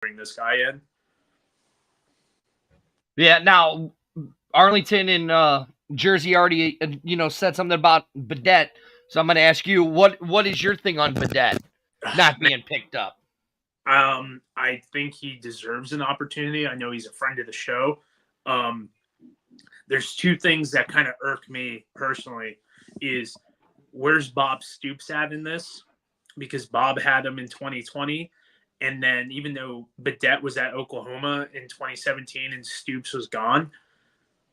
bring this guy in. Yeah, now Arlington and Jersey already said something about Badette, so I'm going to ask you what is your thing on Badette not being picked up? I think he deserves an opportunity. I know he's a friend of the show. There's two things that kind of irk me personally is where's Bob Stoops at in this? Because Bob had him in 2020. And then even though Badette was at Oklahoma in 2017 and Stoops was gone,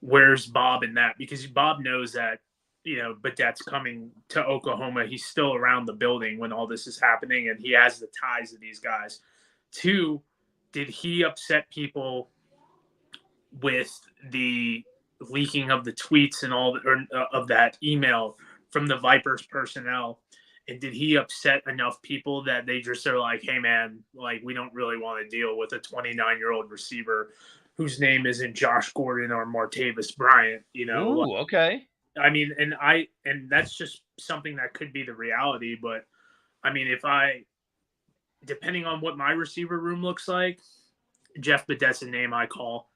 where's Bob in that? Because Bob knows that, Badette's coming to Oklahoma. He's still around the building when all this is happening, and he has the ties to these guys. Two, did he upset people with the leaking of the tweets and all of that email from the Vipers personnel? And did he upset enough people that they just are like, hey, man, like, we don't really want to deal with a 29-year-old receiver whose name isn't Josh Gordon or Martavis Bryant, Ooh, okay. I mean, and that's just something that could be the reality. But I mean, depending on what my receiver room looks like, Jeff Badette's a name I call.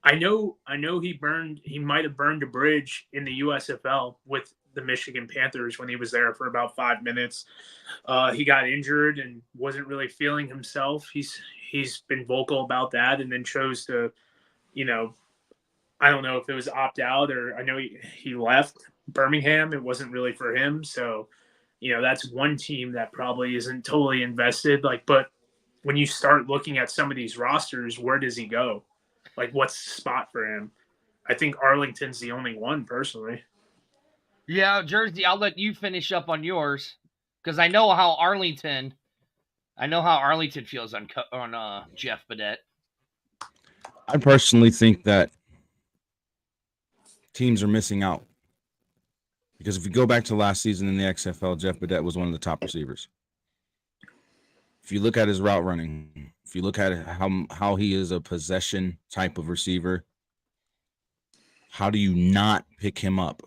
I know he might have burned a bridge in the USFL with the Michigan Panthers when he was there for about 5 minutes. He got injured and wasn't really feeling himself. He's been vocal about that, and then chose to, I don't know if it was opt out or I know he left Birmingham. It wasn't really for him. So, that's one team that probably isn't totally invested. But when you start looking at some of these rosters, where does he go? Like, what's the spot for him? I think Arlington's the only one, personally. Yeah, Jersey, I'll let you finish up on yours because I know how Arlington feels on Jeff Badette. I personally think that teams are missing out because if you go back to last season in the XFL, Jeff Badette was one of the top receivers. If you look at his route running, if you look at how he is a possession type of receiver, how do you not pick him up?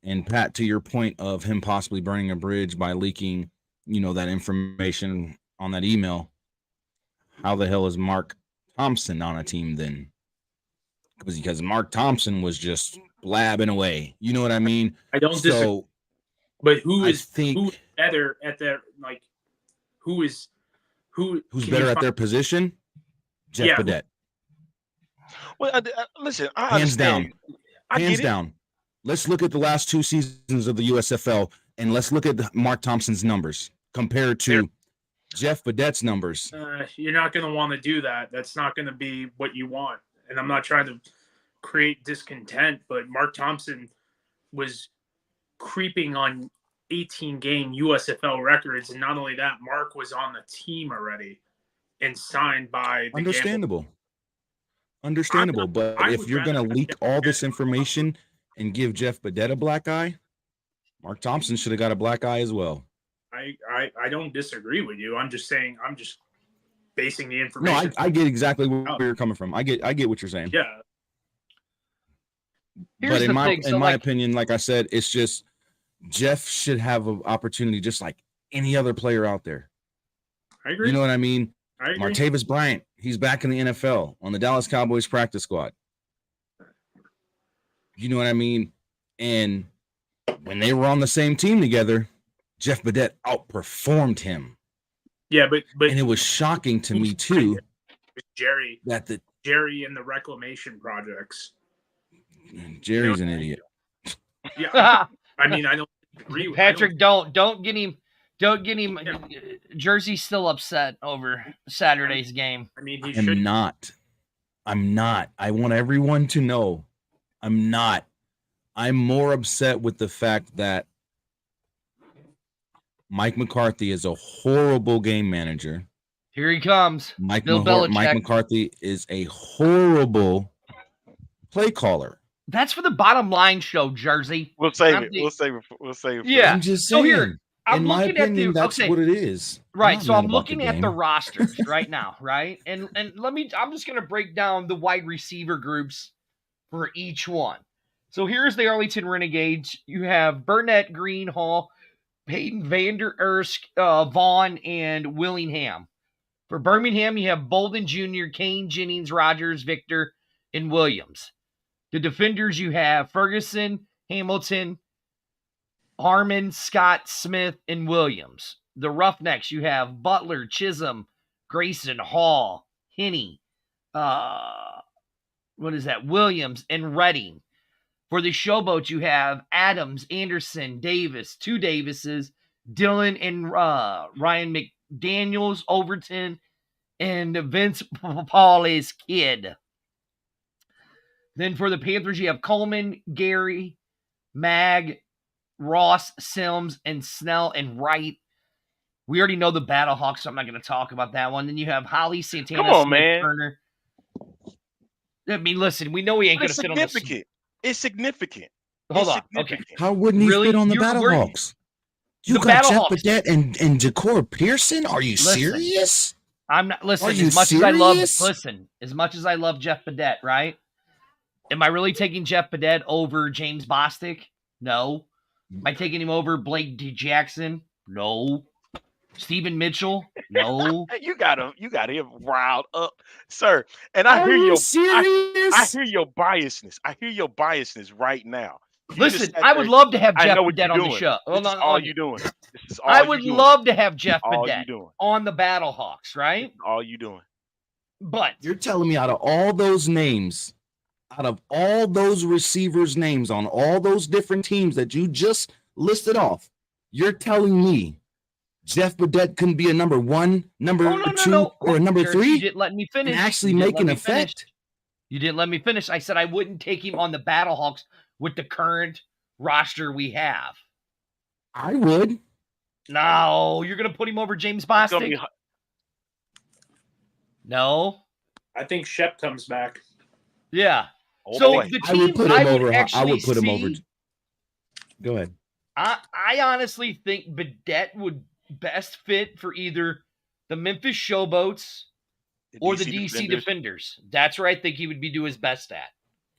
And Pat, to your point of him possibly burning a bridge by leaking, that information on that email, how the hell is Mark Thompson on a team then? Because Mark Thompson was just blabbing away. You know what I mean? I don't disagree. But who's better at their who's better at their position? Jeff Badette. Well, listen, hands down. Hands down. Let's look at the last 2 seasons of the USFL and let's look at Mark Thompson's numbers compared to Jeff Badette's numbers. You're not going to want to do that. That's not going to be what you want. And I'm not trying to create discontent, but Mark Thompson was creeping on 18-game USFL records. And not only that, Mark was on the team already and signed by the Understandable. But if you're going to leak all this information and give Jeff Badette a black eye, Mark Thompson should have got a black eye as well. I don't disagree with you. I'm just saying, I'm just basing the information. No, I get exactly where you're coming from. I get what you're saying. Yeah. But in my opinion, like I said, it's just Jeff should have an opportunity just like any other player out there. I agree. You know what I mean? I agree. Martavis Bryant, he's back in the NFL on the Dallas Cowboys practice squad. You know what I mean? And when they were on the same team together, Jeff Badette outperformed him. Yeah, but and it was shocking to me too. Jerry and the reclamation projects. Jerry's an idiot. Yeah, I mean, I don't agree with Patrick. Don't get him. Don't get him. Yeah. Jersey's still upset over Saturday's game. I mean, I'm not. I want everyone to know I'm not. I'm more upset with the fact that Mike McCarthy is a horrible game manager. Here he comes. Mike McCarthy is a horrible play caller. That's for the bottom line show, Jersey. We'll save it. We'll save it. Yeah. I'm just saying. So here, in my opinion, that's what it is. Right. So I'm looking at the rosters right now, right? And I'm just going to break down the wide receiver groups for each one. So here's the Arlington Renegades. You have Burnett, Green, Hall, Peyton, Vander Ersk, Vaughn, and Willingham. For Birmingham, you have Bolden Jr., Kane, Jennings, Rogers, Victor, and Williams. The defenders, you have Ferguson, Hamilton, Harmon, Scott, Smith, and Williams. The Roughnecks, you have Butler, Chisholm, Grayson, Hall, Henney, Williams, and Redding. For the Showboats, you have Adams, Anderson, Davis, two Davises, Dylan and Ryan McDaniels, Overton, and Vince Paul's kid. Then for the Panthers, you have Coleman, Gary, Mag, Ross, Sims, and Snell and Wright. We already know the Battlehawks, so I'm not going to talk about that one. Then you have Holly, Santana, Come on, Smith, man. Turner. I mean, listen, we know he ain't going to fit on the... It's significant. Hold on. Okay. How wouldn't he fit on the Battlehawks? You got Jeff Badette and Ja'Cour Pearson? Are you serious? I'm not. Listen, as much as I love Jeff Badette, right? Am I really taking Jeff Badette over James Bostic? No. Am I taking him over Blake D. Jackson? No. Stephen Mitchell? No. You got him riled up, sir. And I hear your I hear your biasness. I hear your biasness right now. Listen, I would love to have Jeff Badette on the show. This is all you doing. I would love to have Jeff Badette on the Battlehawks, right? All you doing. But you're telling me out of all those names, out of all those receivers' names on all those different teams that you just listed off, you're telling me Jeff Badette couldn't be a number one, number two, or a number three? You didn't let me finish. And actually make an effect? You didn't let me finish. I said I wouldn't take him on the Battlehawks with the current roster we have. I would. No, you're going to put him over James Bostic? No. I think Shep comes back. Yeah. Oh, so boy. the teams I would put him over. Go ahead. I honestly think Badette would best fit for either the Memphis Showboats or the DC Defenders. That's where I think he would do his best at.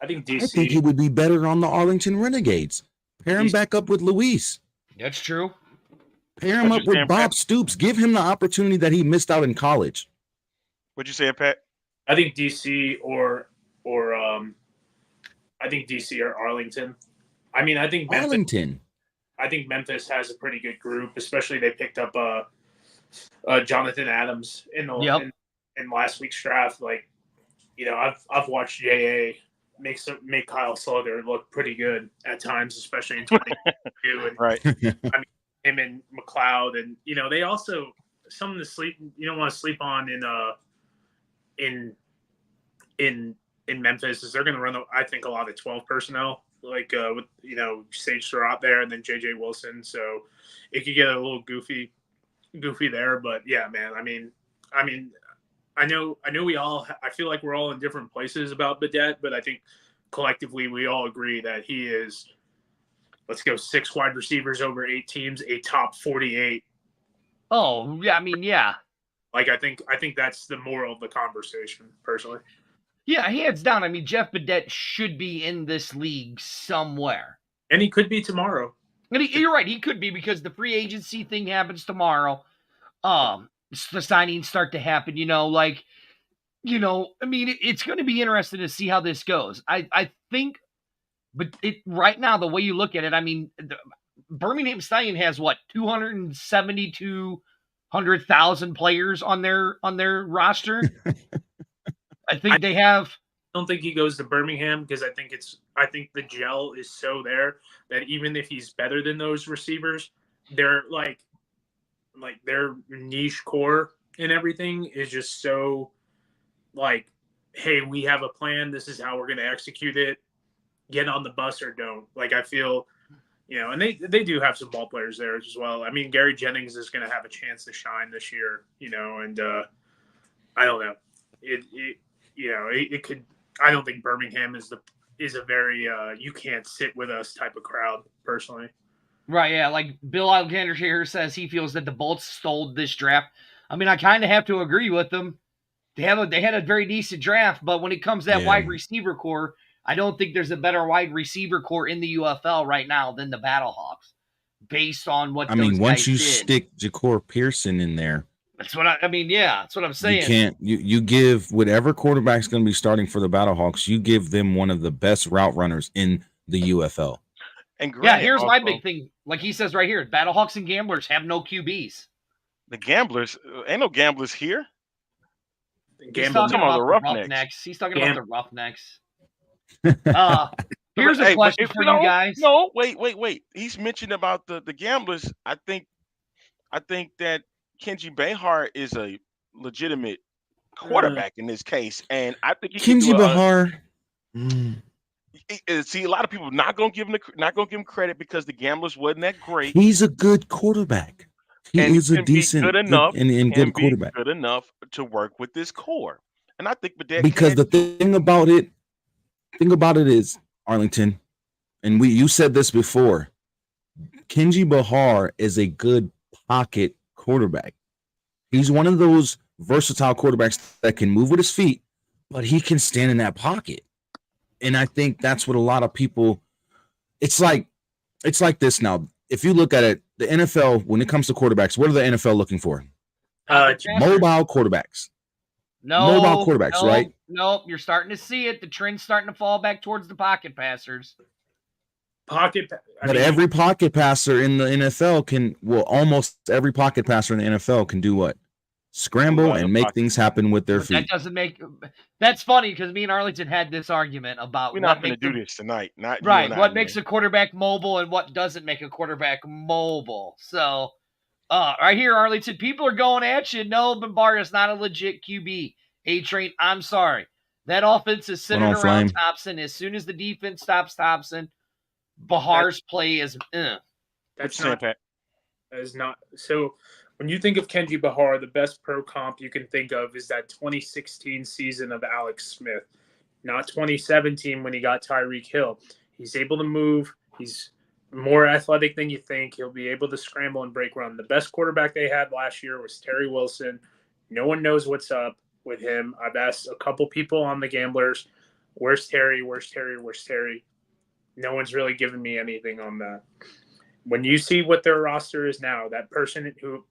I think DC. I think he would be better on the Arlington Renegades. Pair him back up with Luis. That's true. Pair him up with Bob Stoops. Give him the opportunity that he missed out in college. What'd you say, Pat? I think DC or I think DC or Arlington. I mean, I think Arlington. I think Memphis has a pretty good group, especially they picked up Jonathan Adams in last week's draft. Like, you know, I've watched JA make Kyle Slaughter look pretty good at times, especially in 2022. And right. I mean, him and McLeod, and you know, they also something to sleep. You don't want to sleep on in Memphis is they're going to run, I think, a lot of 12 personnel, like with Sage Surratt there and then JJ Wilson. So it could get a little goofy there. But yeah, man. I mean, I know I feel like we're all in different places about Badette, but I think collectively we all agree that he is, let's go 6 wide receivers over 8 teams, a top 48. Oh, yeah. I mean, yeah. Like, I think that's the moral of the conversation, personally. Yeah, hands down. I mean, Jeff Badette should be in this league somewhere. And he could be tomorrow. And you're right. He could be because the free agency thing happens tomorrow. The signings start to happen, I mean, it's going to be interesting to see how this goes. I think, but right now, the way you look at it, I mean, Birmingham Stallion has 272,000 players on their roster. I think they have. I don't think he goes to Birmingham because I think the gel is so there that even if he's better than those receivers, they're like their niche core and everything is just so like, hey, we have a plan. This is how we're going to execute it. Get on the bus or don't. Like, I feel, and they do have some ball players there as well. I mean, Gary Jennings is going to have a chance to shine this year, and I don't know. It could. I don't think Birmingham is a very you can't sit with us type of crowd personally. Right, yeah. Like Bill Alexander here says he feels that the Bolts stole this draft. I mean, I kind of have to agree with them. They had a very decent draft, but when it comes to that wide receiver core, I don't think there's a better wide receiver core in the UFL right now than the Battlehawks, based on what once you stick Ja'Cour Pearson in there, That's what I mean. Yeah, that's what I'm saying. You can't. You give whatever quarterback's going to be starting for the Battlehawks. You give them one of the best route runners in the UFL. And yeah, here's my big thing. Like he says right here, Battlehawks and Gamblers have no QBs. The Gamblers ain't no Gamblers here. He's talking about the Roughnecks. He's talking about the Roughnecks. Here's a question for you guys. No, wait. He's mentioned about the Gamblers. I think that Kenji Behar is a legitimate quarterback in this case, and I think Kenji Behar. See, a lot of people not gonna give him credit because the Gamblers wasn't that great. He's a good quarterback. He is a decent, good enough, and good quarterback. Good enough to work with this core, and I think because the thing about it is, Arlington, and you said this before. Kenji Behar is a good pocket quarterback. He's one of those versatile quarterbacks that can move with his feet, but he can stand in that pocket. And I think that's what a lot of people. It's like this now. If you look at it, the NFL, when it comes to quarterbacks, what are the NFL looking for? Mobile quarterbacks. Mobile quarterbacks, right? Nope. You're starting to see it. The trend's starting to fall back towards the pocket passers. Every pocket passer in the NFL almost every pocket passer in the NFL can do what? Scramble and make things happen with their feet. That's funny because me and Arlington had this argument about we're not going to do this tonight. What makes a quarterback mobile and what doesn't make a quarterback mobile. So, right here, Arlington, people are going at you. No, Behar is not a legit QB. A-Train, I'm sorry. That offense is centered around Thompson. As soon as the defense stops Thompson, Behar's play is. That's not. That is not so. When you think of Kenji Behar, the best pro comp you can think of is that 2016 season of Alex Smith, not 2017 when he got Tyreek Hill. He's able to move. He's more athletic than you think. He'll be able to scramble and break run. The best quarterback they had last year was Terry Wilson. No one knows what's up with him. I've asked a couple people on the Gamblers, where's Terry? Where's Terry? Where's Terry? No one's really given me anything on that. When you see what their roster is now, that person who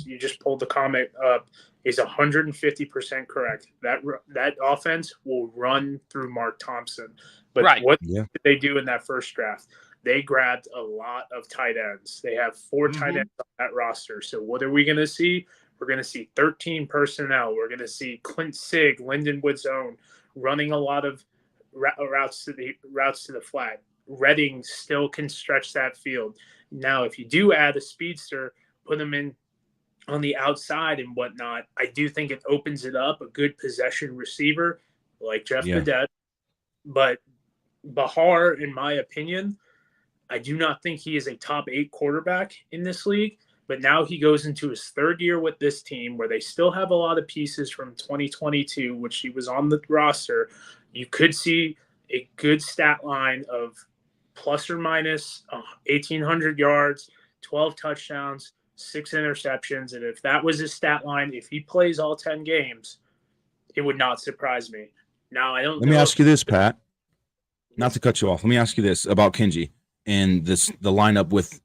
you just pulled the comment up is 150% correct. That offense will run through Mark Thompson. But what did they do in that first draft? They grabbed a lot of tight ends. They have 4 tight ends on that roster. So what are we going to see? We're going to see 13 personnel. We're going to see Clint Sig, Lindenwood's own, running a lot of routes to the flat. Redding still can stretch that field. Now, if you do add a speedster, put them in on the outside and whatnot, I do think it opens it up, a good possession receiver like Jeff Badette. But Behar, in my opinion, I do not think he is a top 8 quarterback in this league. But now he goes into his 3rd year with this team where they still have a lot of pieces from 2022, which he was on the roster. You could see a good stat line of plus or minus 1,800 yards, 12 touchdowns, 6 interceptions. And if that was his stat line, if he plays all 10 games, it would not surprise me. Now, I don't. Let me ask you this, Pat. Not to cut you off. Let me ask you this about Kenji and the lineup with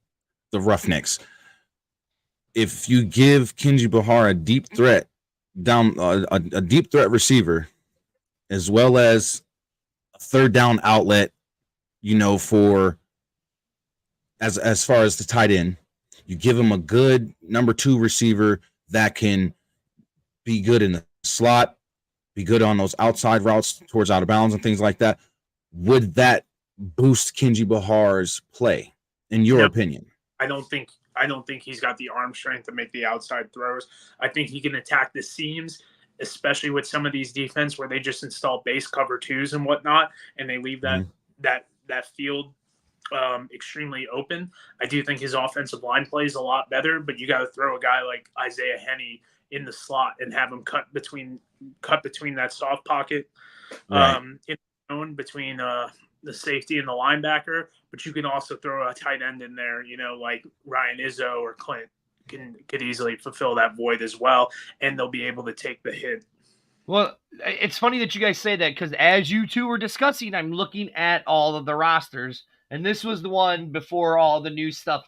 the Roughnecks. If you give Kenji Behar a deep threat a deep threat receiver, as well as a 3rd down outlet, for as far as the tight end, you give him a good number 2 receiver that can be good in the slot, be good on those outside routes towards out of bounds and things like that. Would that boost Kenji Behar's play, in your opinion? I don't think he's got the arm strength to make the outside throws. I think he can attack the seams, especially with some of these defense where they just install base cover 2s and whatnot, and they leave that field extremely open. I do think his offensive line plays a lot better, but you got to throw a guy like Isaiah Henney in the slot and have him cut between that soft pocket, between the safety and the linebacker. But you can also throw a tight end in there, like Ryan Izzo or Clint could easily fulfill that void as well, and they'll be able to take the hit. Well, it's funny that you guys say that because as you two were discussing, I'm looking at all of the rosters, and this was the one before all the new stuff.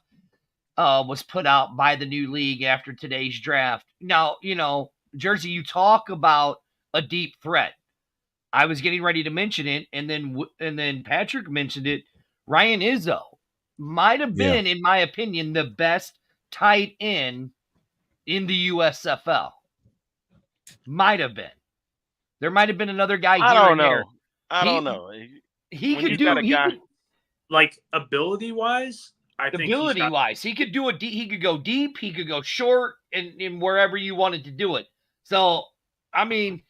was put out by the new league after today's draft. Now, Jersey, you talk about a deep threat. I was getting ready to mention it, and then Patrick mentioned it. Ryan Izzo might have been, in my opinion, the best tight end in the USFL. Might have been. There might have been another guy here I don't and know. there. I don't know. He When could you do got a guy- Like ability wise, I think ability wise, he could do he could go deep, he could go short, and wherever you wanted to do it. So, I mean,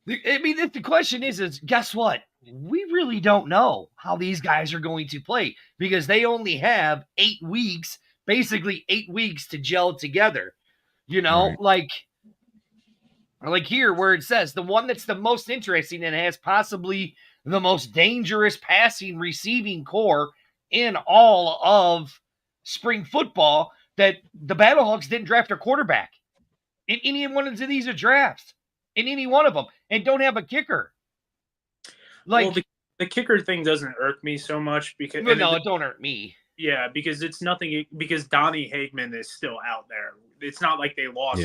the question is guess what? We really don't know how these guys are going to play because they only have 8 weeks, basically 8 weeks to gel together. Right. Like here where it says the one that's the most interesting and has possibly the most dangerous passing receiving core in all of spring football, that the Battlehawks didn't draft a quarterback in any one of these drafts, in any one of them, and don't have a kicker. Well, the kicker thing doesn't irk me so much because it don't hurt me. Yeah, because it's nothing. Because Donnie Hagman is still out there. It's not like they lost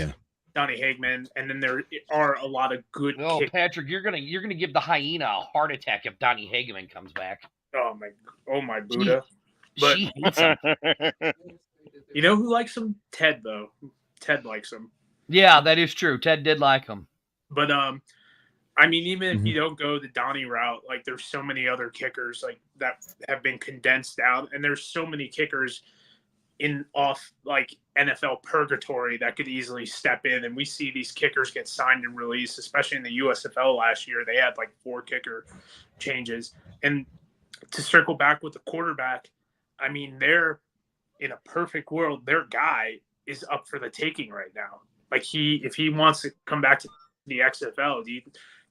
Donnie Hagman, and then there are a lot of good. Patrick, you're gonna give the hyena a heart attack if Donnie Hagman comes back. Oh my Buddha! She hates him. You know who likes him? Ted, though. Ted likes him. Yeah, that is true. Ted did like him. But I mean, even if you don't go the Donnie route, like there's so many other kickers like that have been condensed out, and there's so many kickers off like NFL purgatory that could easily step in, and we see these kickers get signed and released, especially in the USFL last year. They had like 4 kicker changes. And to circle back with the quarterback, I mean, they're in a perfect world, their guy is up for the taking right now. Like if he wants to come back to the XFL, do you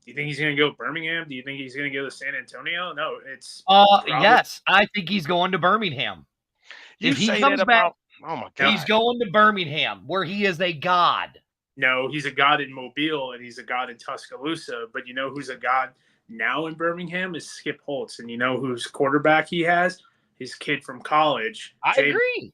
think he's going to go Birmingham? Do you think he's going to go to San Antonio? No, it's yes, I think he's going to Birmingham. If he comes back, oh my God, he's going to Birmingham, where he is a god. No, he's a god in Mobile and he's a god in Tuscaloosa. But you know who's a god now in Birmingham is Skip Holtz, and you know whose quarterback he has? His kid from college. I agree.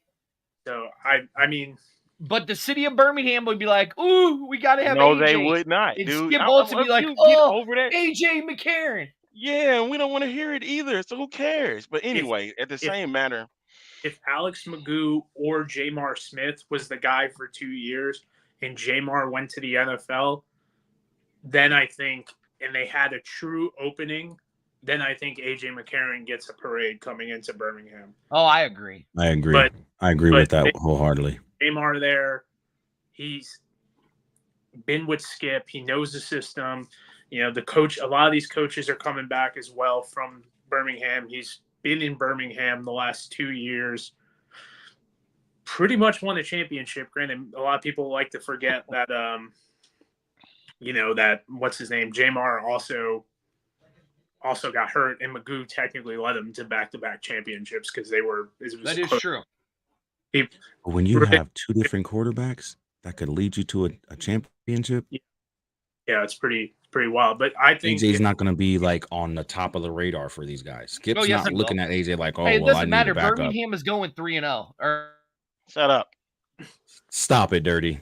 So I mean. But the city of Birmingham would be like, "Ooh, we got to have." No, AJ. they would not, and dude. Skip Holtz would be like, "Oh, over that. AJ McCarron." Yeah, and we don't want to hear it either. So who cares? But anyway, at the same matter, if Alex Magoo or Jamar Smith was the guy for 2 years, and Jamar went to the NFL, then I think, and they had a true opening, then I think AJ McCarron gets a parade coming into Birmingham. Oh, I agree. I agree. I agree with that wholeheartedly. Jamar there, he's been with Skip. He knows the system. You know, the coach, a lot of these coaches are coming back as well from Birmingham. He's been in Birmingham the last 2 years. Pretty much won a championship. Granted, a lot of people like to forget that, that what's his name? Jamar also got hurt, and Magoo technically led him to back-to-back championships because they were. That is true. When you have 2 different quarterbacks that could lead you to a championship, yeah, it's pretty wild. But I think AJ's not going to be like on the top of the radar for these guys. Skip's not looking at AJ like, it doesn't matter. Birmingham is going 3-0. Shut up. Stop it, Dirty.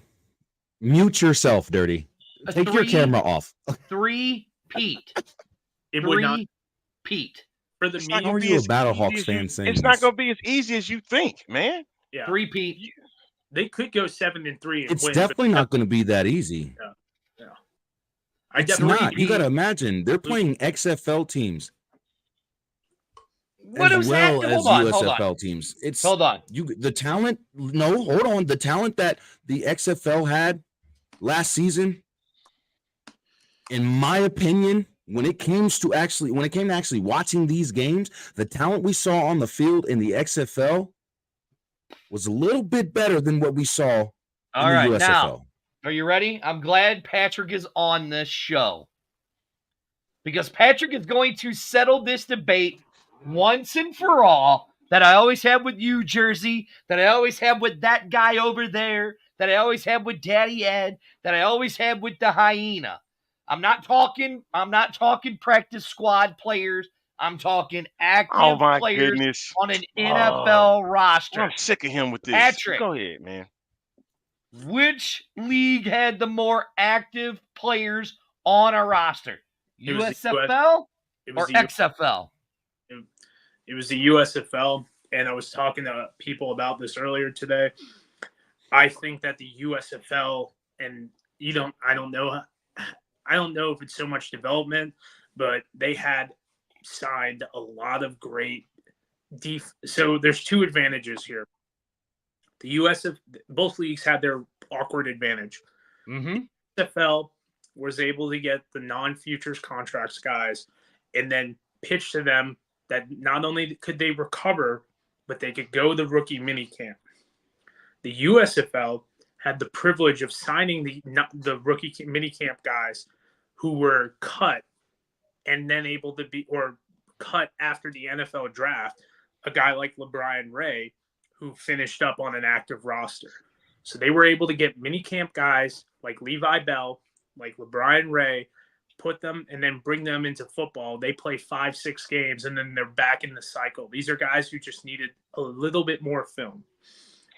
Mute yourself, Dirty. Take your camera off. 3-peat. It would not. Pete. For the How are you a Battlehawks fan saying it's not going to be as easy as you think, man. Yeah. 3-peat. They could go 7-3. It's definitely not going to be that easy. Yeah. It's not. You got to imagine they're playing XFL teams as well as USFL teams. It's hold on. The talent. No, hold on. The talent that the XFL had last season, in my opinion, when it came to actually watching these games, the talent we saw on the field in the XFL was a little bit better than what we saw in the USFL. Now, are you ready? I'm glad Patrick is on this show, because Patrick is going to settle this debate once and for all that I always have with you, Jersey, that I always have with that guy over there, that I always have with Daddy Ed, that I always have with the hyena. I'm not talking practice squad players. I'm talking active Oh my players goodness. on an Oh, NFL roster. I'm sick of him with this. Patrick. Go ahead, man. Which league had the more active players on a roster? It was the USFL It or was the XFL? It was the USFL, and I was talking to people about this earlier today. I think that the USFL, and I don't know if it's so much development, but they had signed a lot of great so there's two advantages here. The both leagues had their awkward advantage. Mm-hmm. USFL was able to get the non-futures contracts guys and then pitch to them that not only could they recover, but they could go the rookie mini camp. The USFL had the privilege of signing the rookie mini camp guys who were cut and then able to be, or cut after the NFL draft, a guy like LeBron Ray, who finished up on an active roster. So they were able to get mini camp guys like Levi Bell, like LeBron Ray, put them and then bring them into football. They play 5-6 games and then they're back in the cycle. These are guys who just needed a little bit more film.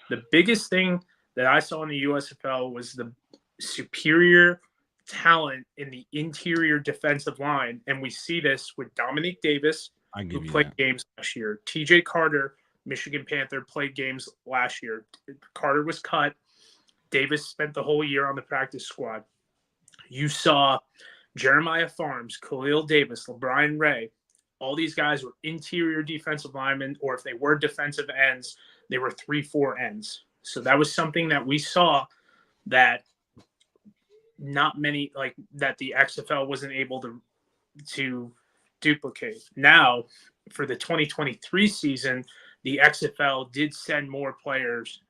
The biggest thing that I saw in the USFL was the superior talent in the interior defensive line. And we see this with Dominique Davis, who played games last year. TJ Carter, Michigan Panther, played games last year. Carter was cut. Davis spent the whole year on the practice squad. You saw Jeremiah Farms, Khalil Davis, LeBron Ray. All these guys were interior defensive linemen, or if they were defensive ends, they were 3-4 ends. So that was something that we saw that not many, like that the XFL wasn't able to duplicate. Now, for the 2023 season, the XFL did send more players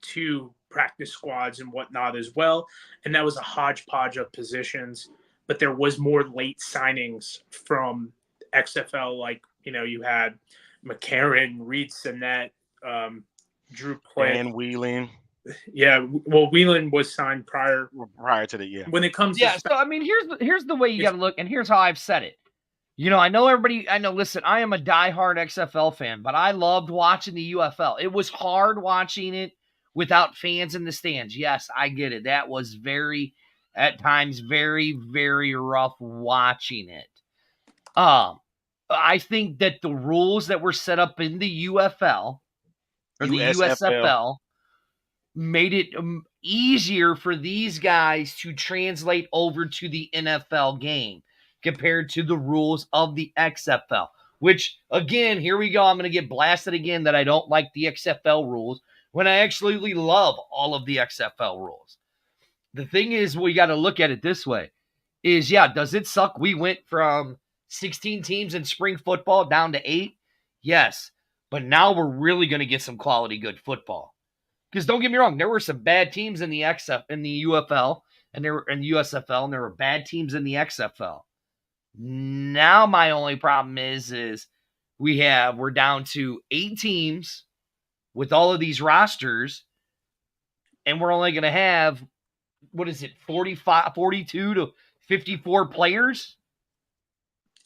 to practice squads and whatnot as well. And that was a hodgepodge of positions, but there was more late signings from XFL. Like, you had McCarron, Reed Sinnett, Drew Plitt. And Wheeling. Yeah. Well, Wheeling was signed prior to the year. When it comes to so I mean, here's the way you got to look, and here's how I've said it. I know listen, I am a diehard XFL fan, but I loved watching the UFL. It was hard watching it without fans in the stands. Yes, I get it. That was at times, very, very rough watching it. I think that the rules that were set up in the UFL or the USFL made it easier for these guys to translate over to the NFL game compared to the rules of the XFL, which, again, here we go. I'm going to get blasted again that I don't like the XFL rules when I absolutely love all of the XFL rules. The thing is, we got to look at it this way is, does it suck? We went from 16 teams in spring football down to 8. Yes. But now we're really going to get some quality good football. Because don't get me wrong, there were some bad teams in the UFL and there were in the USFL, and there were bad teams in the XFL. Now my only problem is we're down to 8 teams with all of these rosters, and we're only going to have 42 to 54 players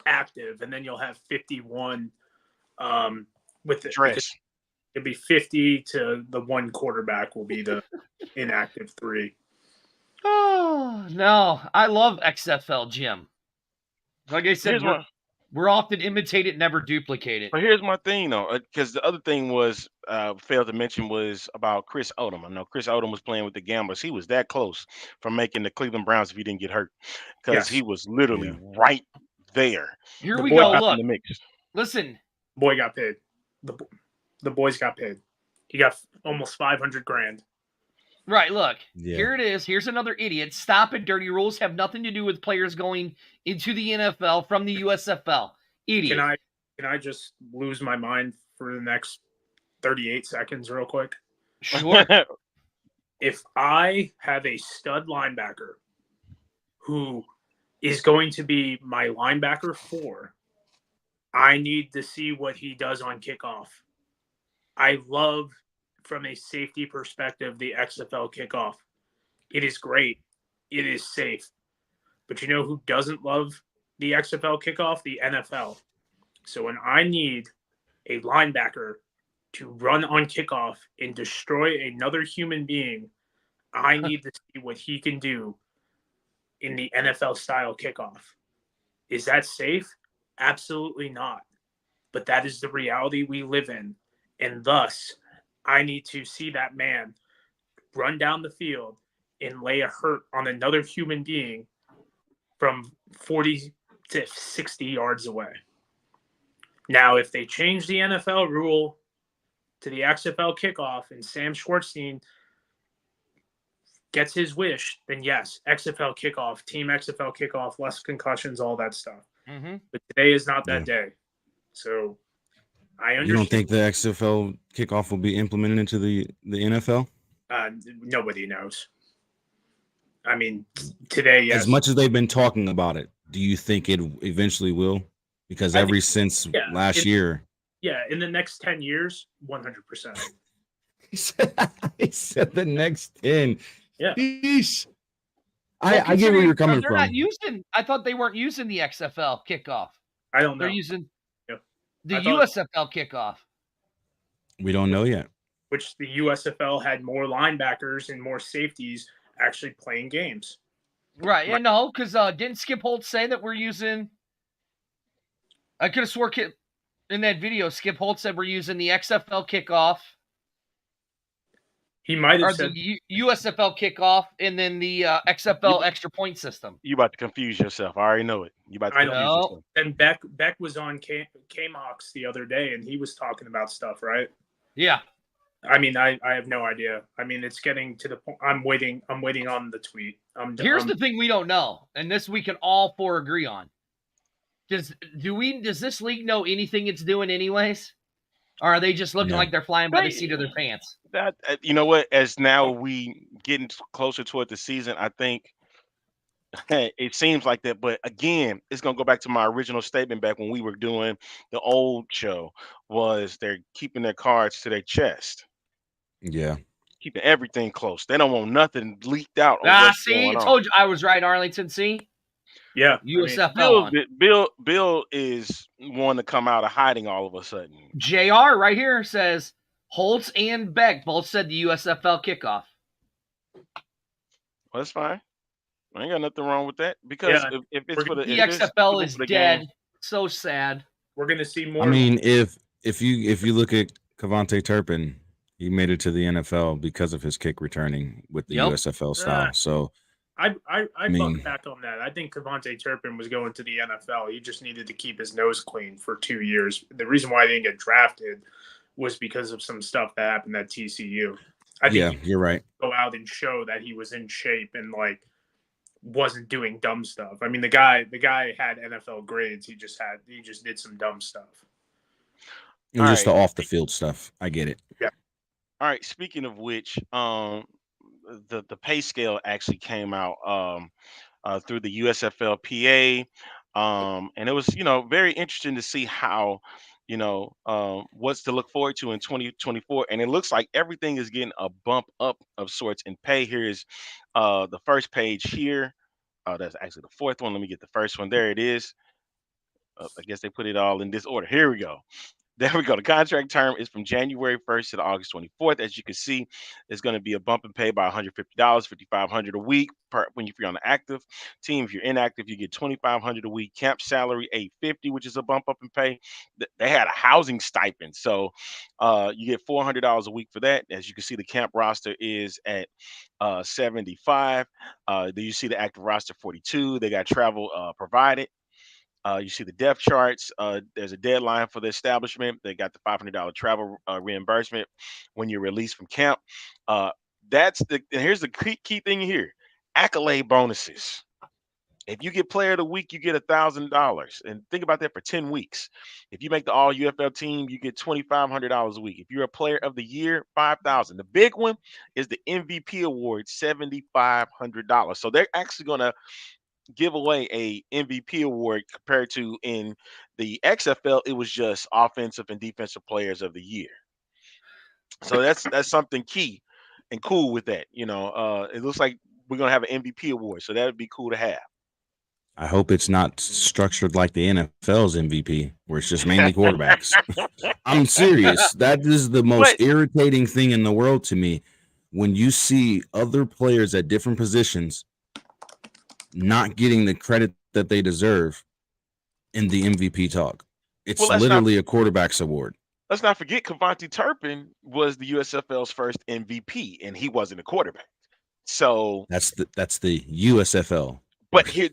active, and then you'll have 51 with the dress. It'd be 50 to the one quarterback will be the inactive 3. Oh, no. I love XFL, Jim. Like I said, we're often imitated, never duplicated. But here's my thing, though, because the other thing was failed to mention was about Chris Odom. I know Chris Odom was playing with the Gamblers. He was that close from making the Cleveland Browns if he didn't get hurt, because he was literally right there. Here we go. Look, in the mix. Listen. Boy got paid. The boys got paid. He got almost $500,000. Right, look, Here it is. Here's another idiot. Stop it. Dirty rules have nothing to do with players going into the NFL from the USFL. Idiot. Can I just lose my mind for the next 38 seconds real quick? Sure. If I have a stud linebacker who is going to be my linebacker 4, I need to see what he does on kickoff. I love, from a safety perspective, the XFL kickoff. It is great. It is safe. But you know who doesn't love the XFL kickoff? The NFL. So when I need a linebacker to run on kickoff and destroy another human being, I need to see what he can do in the NFL style kickoff. Is that safe? Absolutely not. But that is the reality we live in. And thus, I need to see that man run down the field and lay a hurt on another human being from 40 to 60 yards away. Now, if they change the NFL rule to the XFL kickoff and Sam Schwartzstein gets his wish, then yes, XFL kickoff, team XFL kickoff, less concussions, all that stuff. Mm-hmm. But today is not that day. So I understand. You don't think the XFL kickoff will be implemented into the NFL? Nobody knows. I mean, today, yes. As much as they've been talking about it, do you think it eventually will? Because since last year. Yeah, in the next 10 years, 100%. He said the next 10. Yeah. Yeesh. I get where you're coming from. I thought they weren't using the XFL kickoff. I don't know. They're using the USFL kickoff. We don't know yet. Which the USFL had more linebackers and more safeties actually playing games. Right. Yeah, no, because didn't Skip Holtz say that we're using... I could have swore in that video, Skip Holtz said we're using the XFL kickoff. He might have said the USFL kickoff and then the XFL extra point system. You about to confuse yourself. I already know it. You about to confuse yourself. And Beck was on K-Mox the other day, and he was talking about stuff, right? Yeah. I mean, I have no idea. I mean, it's getting to the point. I'm waiting on the tweet. Here's the thing we don't know, and this we can all four agree on. Does this league know anything it's doing anyways? Or are they just looking like they're flying by the seat of their pants? That you know what? As now we getting closer toward the season, I think it seems like that. But again, it's gonna go back to my original statement back when we were doing the old show. Was they're keeping their cards to their chest. Yeah. Keeping everything close. They don't want nothing leaked out. See, I told you I was right, Arlington. See? Yeah. USFL. Bill is one to come out of hiding all of a sudden. JR right here says Holtz and Beck both said the USFL kickoff. Well, that's fine. I ain't got nothing wrong with that. Because if it's for the XFL is dead. Game, so sad. We're gonna see more. I mean, if you look at Kevontae Turpin, he made it to the NFL because of his kick returning with the USFL style. So I buck back on that. I think Kevontae Turpin was going to the NFL. He just needed to keep his nose clean for 2 years. The reason why he didn't get drafted was because of some stuff that happened at TCU. I think you're right. Go out and show that he was in shape and wasn't doing dumb stuff. I mean, the guy had NFL grades. He just did some dumb stuff. And just the off the field stuff. I get it. Yeah. All right. Speaking of which, the pay scale actually came out through the USFL PA, and it was very interesting to see how what's to look forward to in 2024, and it looks like everything is getting a bump up of sorts in pay. Here's the first page here. That's actually the fourth one. Let me get the first one. There it is. I guess they put it all in this order. Here we go. There we go. The contract term is from January 1st to August 24th. As you can see, it's going to be a bump in pay by $150, $5,500 a week when you're on the active team. If you're inactive, you get $2,500 a week. Camp salary $850, which is a bump up in pay. They had a housing stipend, so you get $400 a week for that. As you can see, the camp roster is at 75. Then you see the active roster 42. They got travel provided. You see the depth charts. There's a deadline for the establishment. They got the $500 travel reimbursement when you're released from camp. Here's the key thing here: accolade bonuses. If you get player of the week, you get $1,000. And think about that for 10 weeks. If you make the all UFL team, you get $2,500 a week. If you're a player of the year, $5,000. The big one is the MVP award, $7,500. So they're actually going to give away a MVP award compared to in the XFL, it was just offensive and defensive players of the year. So that's something key and cool with that. It looks like we're gonna have an MVP award, so that would be cool to have. I hope it's not structured like the NFL's MVP, where it's just mainly quarterbacks. I'm serious. That is the most irritating thing in the world to me, when you see other players at different positions not getting the credit that they deserve in the MVP talk. It's literally a quarterback's award. Let's not forget KaVontae Turpin was the USFL's first MVP, and he wasn't a quarterback. So that's the USFL. But you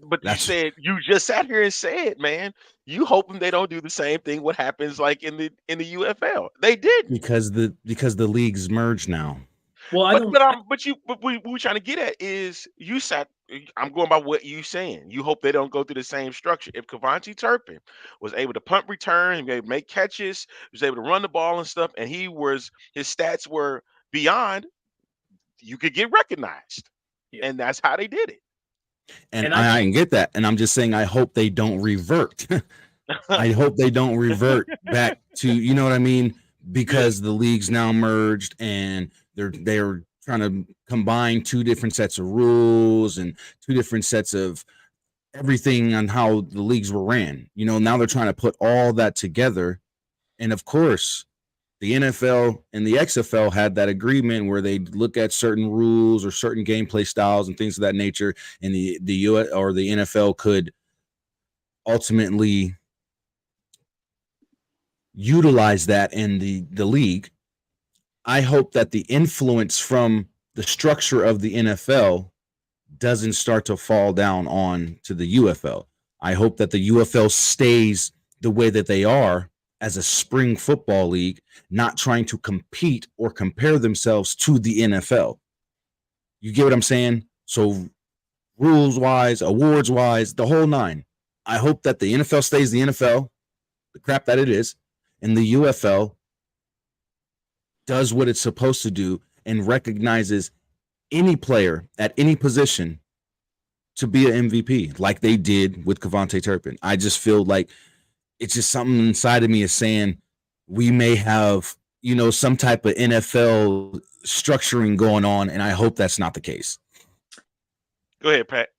just sat here and said, man, you hoping they don't do the same thing what happens like in the UFL. They did because the leagues merge now. Well, what we're trying to get at is I'm going by what you saying. You hope they don't go through the same structure. If KaVontae Turpin was able to punt return, he make catches, was able to run the ball and stuff, and his stats were beyond, you could get recognized. Yeah. And that's how they did it. And I can get that. And I'm just saying, I hope they don't revert. I hope they don't revert back to, you know what I mean? Because the leagues now merged and they're trying to combine two different sets of rules and two different sets of everything on how the leagues were ran. You know, now they're trying to put all that together. And of course, the NFL and the XFL had that agreement where they look at certain rules or certain gameplay styles and things of that nature, and the US or the NFL could ultimately utilize that in the league. I hope that the influence from the structure of the NFL doesn't start to fall down on to the UFL. I hope that the UFL stays the way that they are as a spring football league, not trying to compete or compare themselves to the NFL. You get what I'm saying? So rules-wise, awards-wise, the whole nine. I hope that the NFL stays the NFL, the crap that it is, and the UFL does what it's supposed to do and recognizes any player at any position to be an MVP, like they did with KaVontae Turpin. I just feel like it's just something inside of me is saying we may have, you know, some type of NFL structuring going on, and I hope that's not the case. Go ahead, Pat.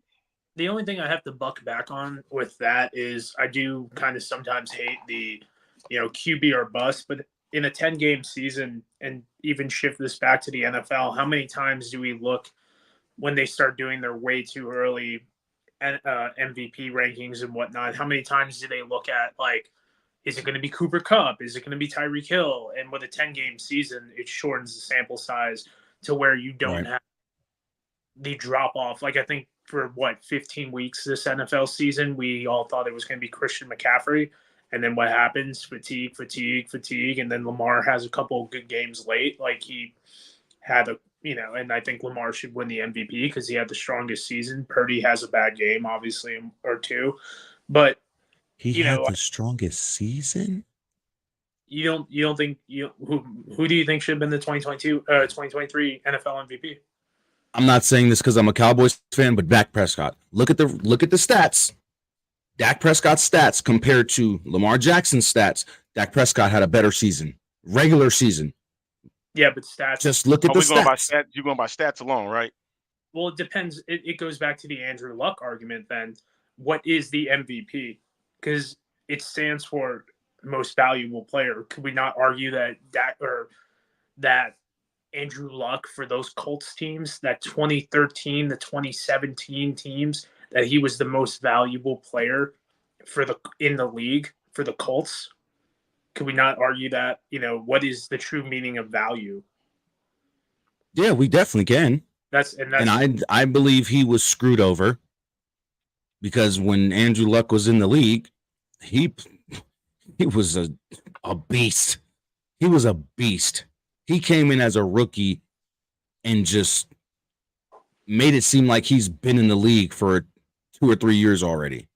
The only thing I have to buck back on with that is I do kind of sometimes hate the, you know, QB or bust, but in a 10-game season, and even shift this back to the NFL, how many times do we look when they start doing their way too early MVP rankings and whatnot? How many times do they look at, like, is it going to be Cooper Kupp? Is it going to be Tyreek Hill? And with a 10-game season, it shortens the sample size to where you don't have the drop off. Like, I think for 15 weeks this NFL season, we all thought it was going to be Christian McCaffrey. And then what happens? Fatigue. And then Lamar has a couple of good games late. Like, he had and I think Lamar should win the MVP because he had the strongest season. Purdy has a bad game, obviously, or two. But he had the strongest season? You don't think who do you think should have been the 2023 NFL MVP? I'm not saying this because I'm a Cowboys fan, but Dak Prescott. Look at the stats. Dak Prescott's stats compared to Lamar Jackson's stats. Dak Prescott had a better season, regular season. Yeah, but stats. Just look at the stats. You're going by stats alone, right? Well, it depends. It goes back to the Andrew Luck argument then. What is the MVP? Because it stands for most valuable player. Could we not argue that Andrew Luck for those Colts teams, that 2013 to 2017 teams, that he was the most valuable player in the league for the Colts? Could we not argue that, what is the true meaning of value? Yeah, we definitely can. And I believe he was screwed over because when Andrew Luck was in the league, he was a beast. He was a beast. He came in as a rookie and just made it seem like he's been in the league for 2 or 3 years already.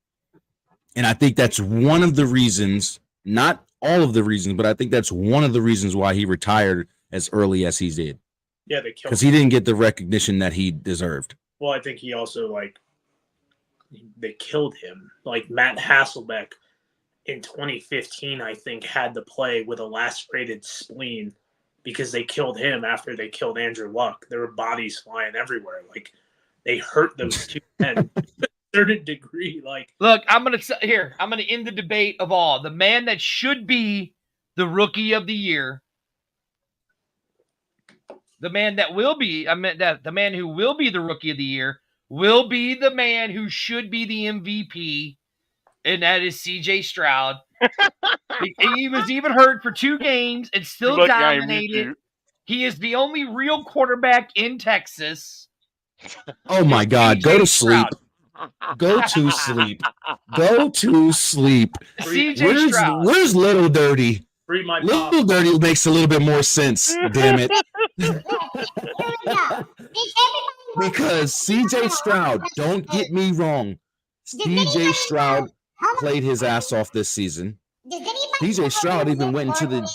And I think that's one of the reasons, not all of the reasons, but I think that's one of the reasons why he retired as early as he did. Yeah, they killed him. Because he didn't get the recognition that he deserved. Well, I think he also, they killed him. Like, Matt Hasselbeck in 2015, I think, had to play with a lacerated spleen because they killed him after they killed Andrew Luck. There were bodies flying everywhere. Like, they hurt those two men. certain degree. Like, look, I'm gonna end the debate of all. The man that should be the rookie of the year, the man that will be, the man who will be the rookie of the year will be the man who should be the MVP, and that is CJ Stroud. He was even hurt for 2 games and still dominated. He is the only real quarterback in Texas. Oh my God! Go to sleep. Go to sleep. Go to sleep. CJ Stroud. Where's Little Dirty? Little Dirty makes a little bit more sense. Damn it. Because CJ Stroud, don't get me wrong, CJ Stroud played his ass off this season. CJ Stroud even went into the.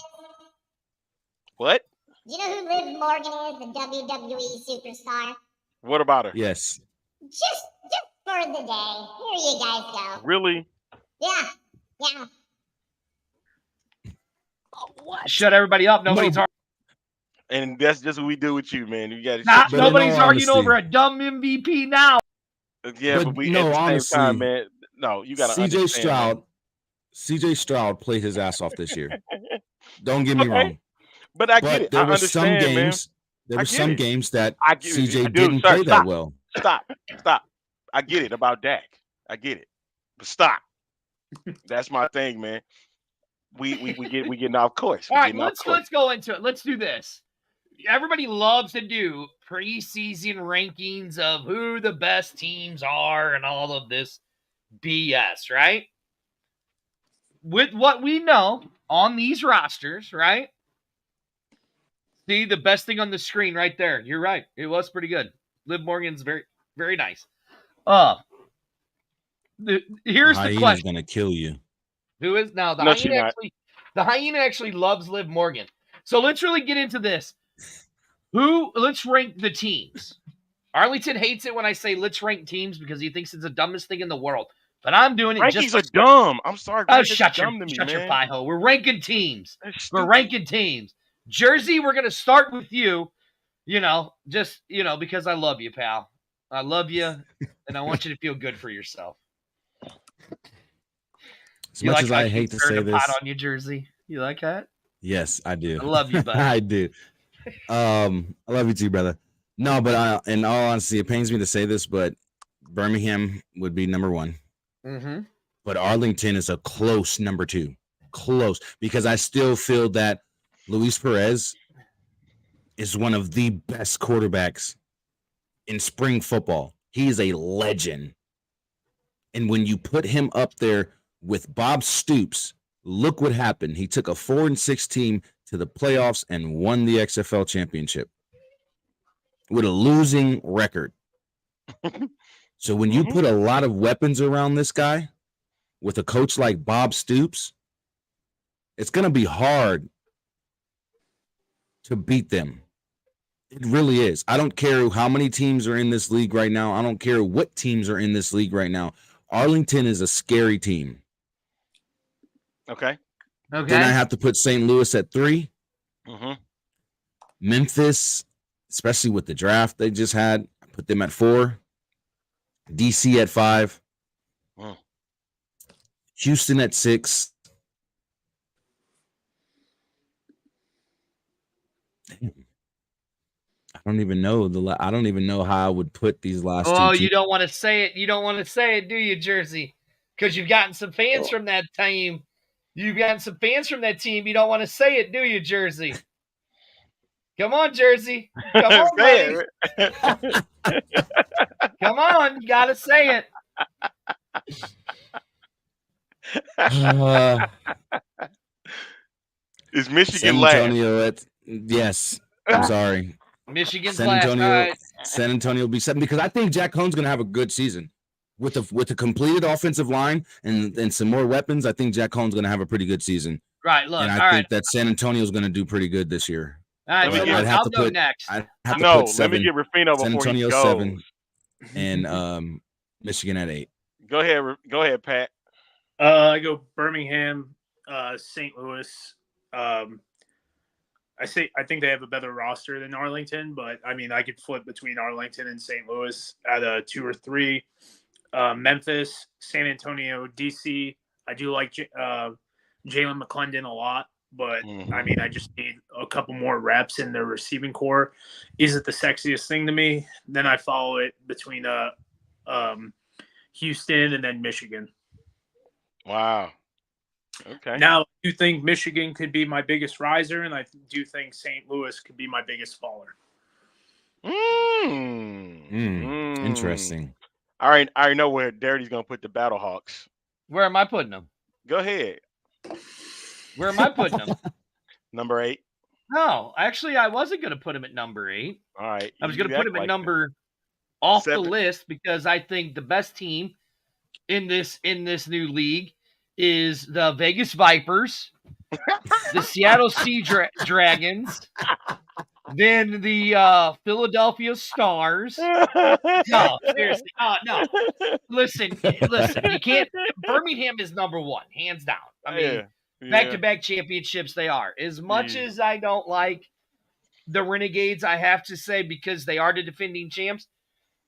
What? Do you know who Liv Morgan is, the WWE superstar? What about her? Yes. Just for the day. Here you guys go. Really? Yeah. What? Shut everybody up. Nobody's arguing. And that's just what we do with you, man. You got nobody's arguing over a dumb MVP now. Yeah, but we at the same time, man. No, you got to CJ Stroud. Man. CJ Stroud played his ass off this year. Don't get me wrong. But I get it. There were some games. Man. There were some games that CJ didn't play that well. Stop. I get it about Dak. I get it. But stop. That's my thing, man. We getting off course. All right, let's go into it. Let's do this. Everybody loves to do preseason rankings of who the best teams are and all of this BS, right? With what we know on these rosters, right? See the best thing on the screen right there. You're right. It was pretty good. Liv Morgan's very, very nice. Here's the question. He's gonna kill you. Who is now the hyena actually loves Liv Morgan. So let's really get into this. Let's rank the teams. Arlington hates it when I say let's rank teams because he thinks it's the dumbest thing in the world. But I'm doing it Rankings are dumb. I'm sorry. Oh, shut your pie hole. We're ranking teams. Jersey, we're going to start with you, because I love you, pal. I love you, and I want you to feel good for yourself. As much as I hate to say this. Pot on you, Jersey. You like that? Yes, I do. I love you, bud. I do. I love you too, brother. No, but in all honesty, it pains me to say this, but Birmingham would be number 1. Mm-hmm. But Arlington is a close number 2. Close. Because I still feel that Luis Perez is one of the best quarterbacks in spring football. He is a legend. And when you put him up there with Bob Stoops, look what happened. He took a 4-6 team to the playoffs and won the XFL championship with a losing record. So when you put a lot of weapons around this guy with a coach like Bob Stoops, it's going to be hard to beat them. It really is. I don't care how many teams are in this league right now. I don't care what teams are in this league right now. Arlington is a scary team. Okay. Then I have to put St. Louis at 3. Mm-hmm. Memphis, especially with the draft they just had, I put them at 4. DC at 5. Houston at 6. I don't even know how I would put these last 2 teams. Oh, you don't want to say it. You don't want to say it, do you, Jersey? Because you've gotten some fans from that team. You don't want to say it, do you, Jersey? Come on, Jersey. Come on, buddy. Come on, you gotta say it. Is Michigan last? Yes. I'm sorry. Michigan's San Antonio. last. San Antonio will be 7 because I think Jack Cohn's going to have a good season with a completed offensive line and some more weapons. I think Jack Cohn's going to have a pretty good season. Right. Look. And I think that San Antonio is going to do pretty good this year. All right. I'll go next. Let me get Rufino before San Antonio he goes. 7 and Michigan at 8. Go ahead, Pat. I go Birmingham, St. Louis. I think they have a better roster than Arlington, but I mean, I could flip between Arlington and St. Louis at a 2 or 3. Memphis, San Antonio, DC. I do like Jalen McClendon a lot, but I mean, I just need a couple more reps in the receiving core. Is it the sexiest thing to me? Then I follow it between Houston and then Michigan. Wow. Okay. Now, I do think Michigan could be my biggest riser, and I do think St. Louis could be my biggest faller. Interesting. All right, I already know where Dirty's gonna put the Battlehawks. Where am I putting them? Go ahead. Where am I putting them? Number 8. No, actually, I wasn't going to put him at number 8. All right. I was going to put him at number off 7. the list because I think the best team in this new league is the Vegas Vipers, the Seattle Sea Dragons, then the Philadelphia Stars. No, seriously. No. Listen. You can't. Birmingham is number 1, hands down. I mean, back-to-back championships they are. As much as I don't like the Renegades, I have to say, because they are the defending champs,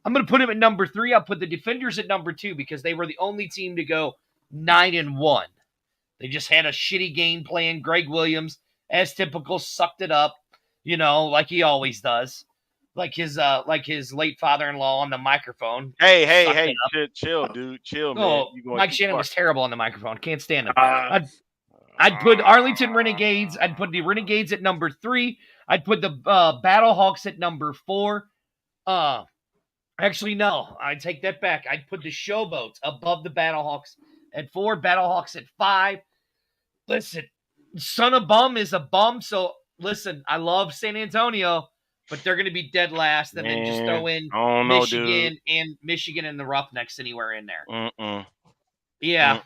I'm going to put them at number 3. I'll put the Defenders at number 2 because they were the only team to go 9-1. They just had a shitty game plan. Greg Williams, as typical, sucked it up, like he always does. Like his late father-in-law on the microphone. Hey, chill, dude. Chill, man. Mike Shannon was terrible on the microphone. Can't stand him. I'd put Arlington Renegades. I'd put the Renegades at number 3. I'd put the Battlehawks at number 4. Actually, no. I take that back. I'd put the Showboats above the Battlehawks at 4. Battlehawks at 5. Listen, son of bum is a bum. So, listen, I love San Antonio, but they're going to be dead last. And then just throw in Michigan and the Roughnecks anywhere in there. Yeah.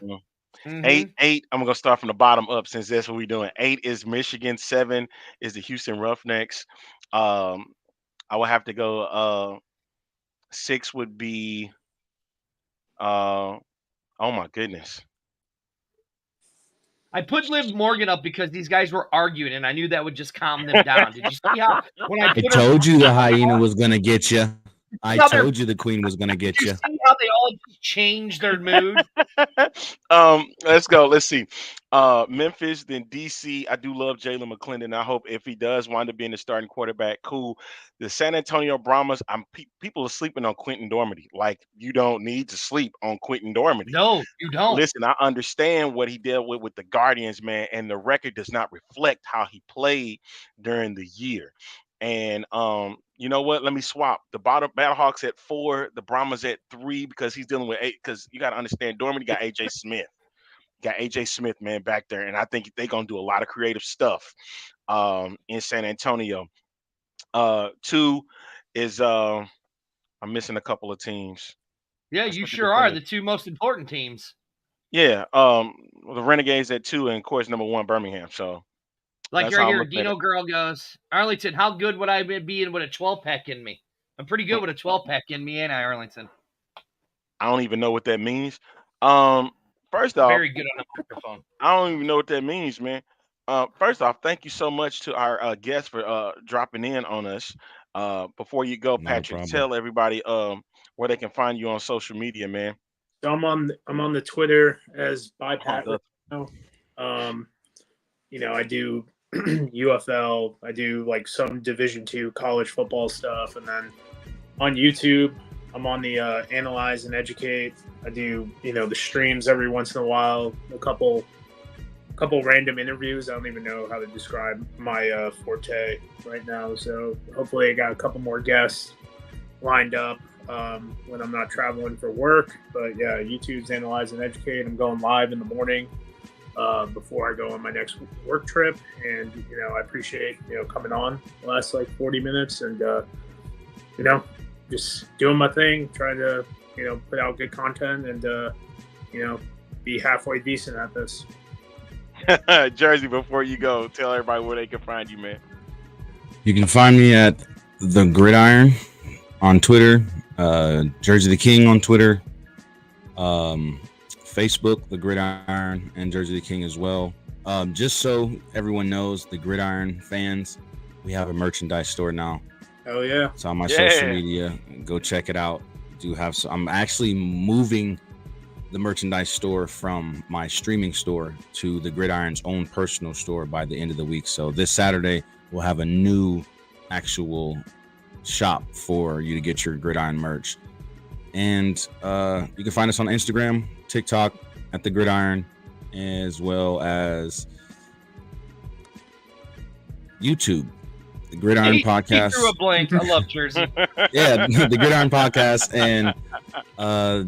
8. I'm gonna start from the bottom up since that's what we're doing. 8 is Michigan. 7 is the Houston Roughnecks. I will have to go. 6 would be. Oh my goodness. I put Liv Morgan up because these guys were arguing, and I knew that would just calm them down. Did you see how when I told you the hyena was gonna get you? I told you the queen was gonna get you. See how they all changed their mood? Let's go. Let's see. Memphis, then DC. I do love Jalen McClendon. I hope if he does wind up being the starting quarterback, cool. The San Antonio Brahmas. People are sleeping on Quentin Dormady. Like, you don't need to sleep on Quentin Dormady. No, you don't. Listen, I understand what he dealt with the Guardians, man, and the record does not reflect how he played during the year. And you know what? Let me swap the Battlehawks at 4, the Brahmas at 3, because he's dealing with 8. Because you got to understand, Dormady got AJ Smith. Got AJ Smith, man, back there, and I think they're gonna do a lot of creative stuff in San Antonio. 2 is I'm missing a couple of teams. Yeah, you sure are. The 2 most important teams. Yeah, the Renegades at 2, and of course number 1 Birmingham. So. Like right here, Dino Girl goes, Arlington, how good would I be in with a 12-pack in me? I'm pretty good with a 12-pack in me, ain't I, Arlington? I don't even know what that means. First off, very good on the microphone. I don't even know what that means, man. First off, thank you so much to our guests for dropping in on us. Before you go, Patrick, tell everybody where they can find you on social media, man. So I'm on the Twitter as ByPat. I do UFL. I do like some Division II college football stuff, and then on YouTube, I'm on the Analyze and Educate. I do the streams every once in a while. A couple random interviews. I don't even know how to describe my forte right now. So hopefully I got a couple more guests lined up when I'm not traveling for work. But yeah, YouTube's Analyze and Educate. I'm going live in the morning before I go on my next work trip. And, I appreciate, coming on the last 40 minutes and, just doing my thing, trying to, put out good content and, be halfway decent at this. Jersey, before you go, tell everybody where they can find you, man. You can find me at The Gridiron on Twitter, Jersey the King on Twitter, Facebook, The Gridiron, and Jersey the King as well. Just so everyone knows, the Gridiron fans, we have a merchandise store now. Oh yeah! It's on my social media. Go check it out. do have. So I'm actually moving the merchandise store from my streaming store to the Gridiron's own personal store by the end of the week. So this Saturday we'll have a new actual shop for you to get your Gridiron merch. And you can find us on Instagram, TikTok at the Gridiron, as well as YouTube, the Gridiron Podcast. He threw a blank. I love Jersey. Yeah, the Gridiron Podcast and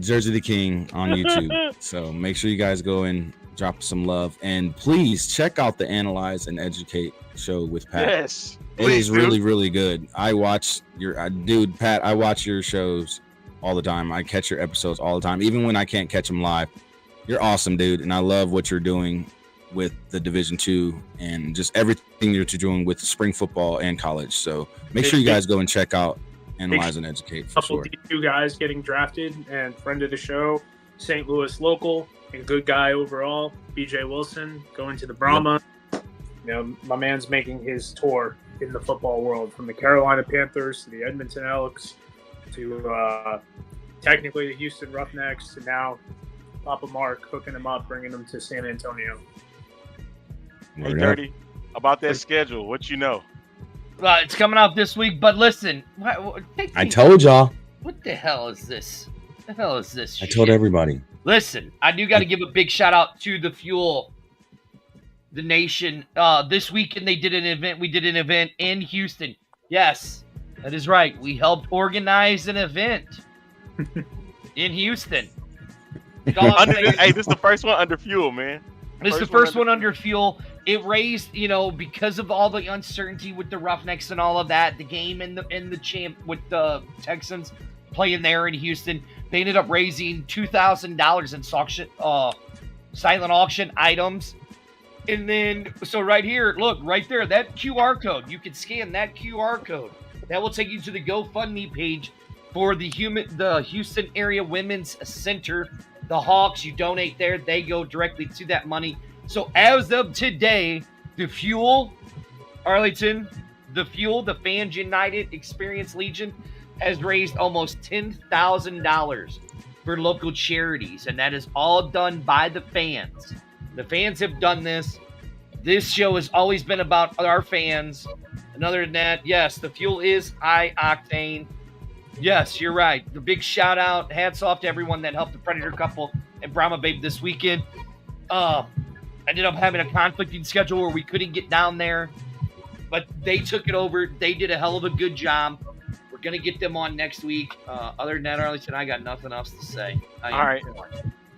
Jersey the King on YouTube. So make sure you guys go and drop some love, and please check out the Analyze and Educate show with Pat. Yes, it is really, really good. I watch your dude, Pat. I watch your shows all the time. I catch your episodes all the time, even when I can't catch them live. You're awesome, dude, and I love what you're doing with the Division II and just everything that you're doing with spring football and college. So make sure you guys go and check out Analyze and Educate for sure. D2 guys getting drafted, and friend of the show, St. Louis local and good guy overall, BJ Wilson, going to the Brahma. Yep. You know, my man's making his tour in the football world, from the Carolina Panthers to the Edmonton Elks to technically the Houston Roughnecks to now Papa Mark hooking him up, bringing him to San Antonio. Hey, Dirty, about that schedule, what you know? It's coming out this week, but listen, I told y'all. What the hell is this? The hell is this? I told everybody. Listen, I do got to give a big shout out to the Fuel, the Nation. This weekend they did an event. We did an event in Houston. Yes, that is right. We helped organize an event in Houston. Hey, this is the first one under Fuel, man. This is the first one under Fuel. It raised, because of all the uncertainty with the Roughnecks and all of that, the game and the champ with the Texans playing there in Houston, they ended up raising $2,000 in silent auction items. And then, so right here, look, right there, that QR code, you can scan that QR code. That will take you to the GoFundMe page for the Houston Area Women's Center. The Hawks, you donate there, they go directly to that money. So as of today, the Fuel, Arlington, the Fuel, the Fans United Experience Legion, has raised almost $10,000 for local charities, and that is all done by the fans. The fans have done this. This show has always been about our fans. And other than that, yes, the Fuel is high octane. Yes, you're right. The big shout out, hats off to everyone that helped the Predator couple and Brahma Babe this weekend. Ended up having a conflicting schedule where we couldn't get down there, but they took it over. They did a hell of a good job. We're going to get them on next week. Other than that, Arlington, I got nothing else to say. All right.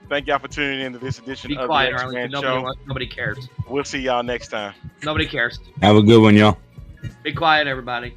Thank y'all for tuning in to this edition of the X-Man Show. Nobody cares. We'll see y'all next time. Nobody cares. Have a good one, y'all. Be quiet, everybody.